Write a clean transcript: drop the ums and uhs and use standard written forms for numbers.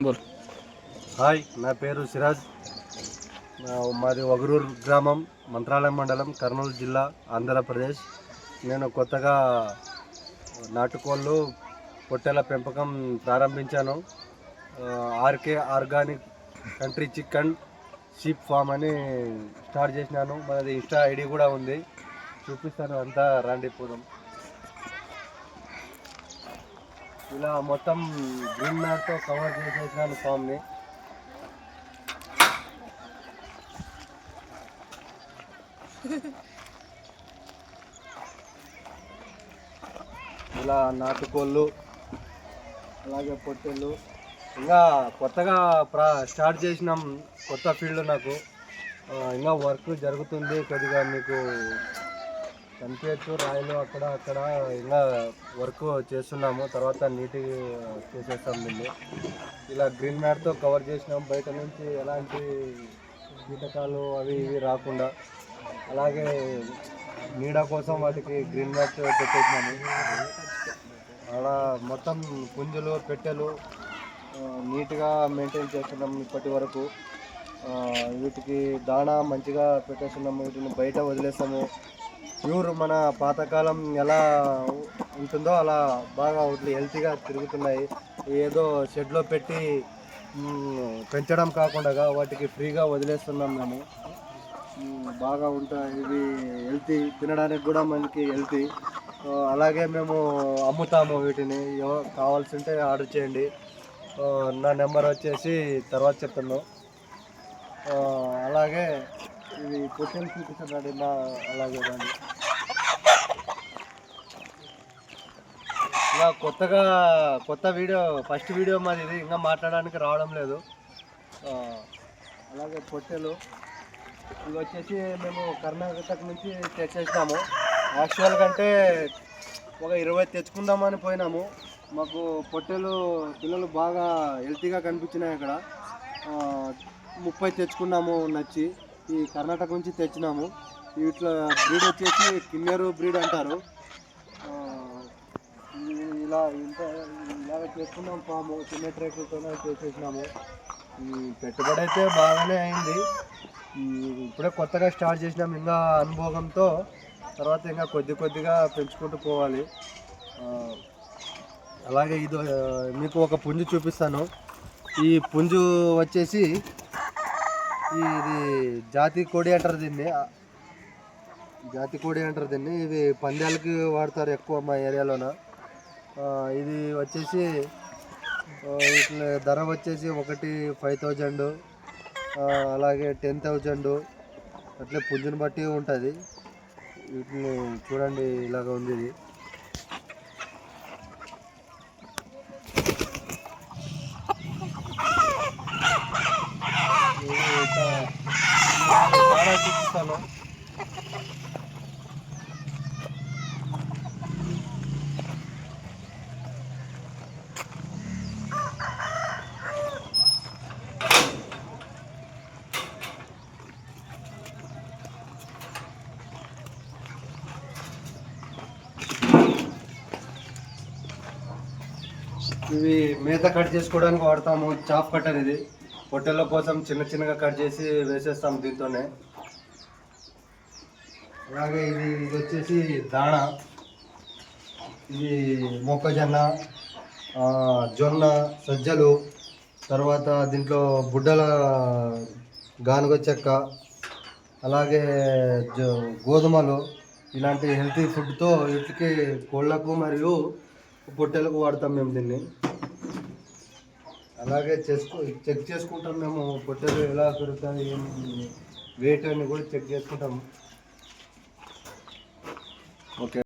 బోల్. Hi, నా పేరు సిరాజ్. మాది వగరూరు గ్రామం, మంత్రాలయం మండలం, కర్నూలు జిల్లా, ఆంధ్రప్రదేశ్. నేను కొత్తగా నాటుకోళ్ళు పొట్టేల పెంపకం ప్రారంభించాను. RK organic country chicken sheep farm అని స్టార్ట్ చేసినాను. మనది ఇన్స్టా ఐడి కూడా ఉంది, చూపిస్తాను. అంతా రండి పోదాం. ఇలా మొత్తం గ్రీన్ మ్యాట్తో కవర్ చేసేసినాను ఫామ్ని. ఇలా నాటుకోళ్ళు, అలాగే పొట్టెళ్ళు. ఇంకా కొత్తగా స్టార్ట్ చేసినాం, కొత్త ఫీల్డ్ నాకు. ఇంకా వర్క్ జరుగుతుంది, కొద్దిగా మీకు కనిపించచ్చు రాయిలు అక్కడ ఇంకా వర్క్ చేస్తున్నాము. తర్వాత నీట్గా చేసేస్తాం దీన్ని. ఇలా గ్రీన్ మ్యాట్తో కవర్ చేసినాం, బయట నుంచి ఎలాంటి కీటకాలు అవి ఇవి రాకుండా. అలాగే నీడ కోసం వాటికి గ్రీన్ మ్యాట్ పెట్టేసినాము. అలా మొత్తం పుంజులు పెట్టెలు నీట్గా మెయింటైన్ చేస్తున్నాం ఇప్పటి వరకు. వీటికి దాణా మంచిగా పెట్టేస్తున్నాము, వీటిని బయట వదిలేస్తాము. ప్యూర్ మన పాతకాలం ఎలా ఉంటుందో అలా బాగా హెల్తీగా తిరుగుతున్నాయి. ఏదో షెడ్లో పెట్టి పెంచడం కాకుండా వాటికి ఫ్రీగా వదిలేస్తున్నాం మేము. బాగా ఉంటాయి ఇవి, హెల్తీ, తినడానికి కూడా మనకి హెల్తీ. అలాగే మేము అమ్ముతాము వీటిని. కావాల్సి ఉంటే ఆర్డర్ చేయండి. నా నెంబర్ వచ్చేసి తర్వాత చెప్తాను. అలాగే ఇవి పొట్టెలు చూపిస్తున్నాడు నా, అలాగే రండి. ఇలా కొత్త వీడియో, ఫస్ట్ వీడియో మాది ఇది, ఇంకా మాట్లాడడానికి రావడం లేదు. అలాగే పొట్టెలు ఇవి వచ్చేసి మేము కర్ణాటక నుంచి తెచ్చేసినాము. యాక్చువల్ కంటే ఒక 20 తెచ్చుకుందామని పోయినాము. మాకు పొట్టెలు పిల్లలు బాగా హెల్తీగా కనిపించినాయి. అక్కడ 30 తెచ్చుకున్నాము నచ్చి. ఈ కర్ణాటక నుంచి తెచ్చినాము. వీటిలో బ్రీడ్ వచ్చేసి కిన్నెరు బ్రీడ్ అంటారు. ఇలాగ చేసుకున్నాం ఫాము, చిన్న ట్రేకులతోనే చేసేసినాము. పెట్టుబడి అయితే బాగానే అయింది. ఇప్పుడే కొత్తగా స్టార్ట్ చేసినాం, ఇంకా అనుభవంతో. తర్వాత ఇంకా కొద్దిగా పెంచుకుంటూ పోవాలి. అలాగే ఇది మీకు ఒక పుంజు చూపిస్తాను. ఈ పుంజు వచ్చేసి ఇది జాతి కోడి అంటారు దీన్ని. ఇవి పందాలకి వాడతారు ఎక్కువ మా ఏరియాలోన. ఇది వచ్చేసి వీటి ధర వచ్చేసి ఒకటి 5,000, అలాగే 10,000. అట్లే పుంజుని బట్టి ఉంటుంది. వీటిని చూడండి, ఇలాగ ఉంది ఇది. చాలా చూపిస్తాను. ఇవి మేత కట్ చేసుకోవడానికి వాడతాము, చాప్ కట్టర్. ఇది పొట్టెల కోసం చిన్నగా కట్ చేసి వేసేస్తాము దీంతోనే. అలాగే ఇది వచ్చేసి దాణా. ఇది మొక్కజొన్న, జొన్న, సజ్జలు, తర్వాత దీంట్లో బుడ్డల గానుగ చెక్క, అలాగే గోధుమలు, ఇలాంటి హెల్తీ ఫుడ్తో వీటికి కోళ్ళకు మరియు పొట్టెలకు వాడతాం మేము దీన్ని. అలాగే చెక్ చేసుకుంటాం మేము, పొట్టెలు ఎలా పెరుగుతాయి, వెయిట్ అని కూడా చెక్ చేసుకుంటాం. ఓకే.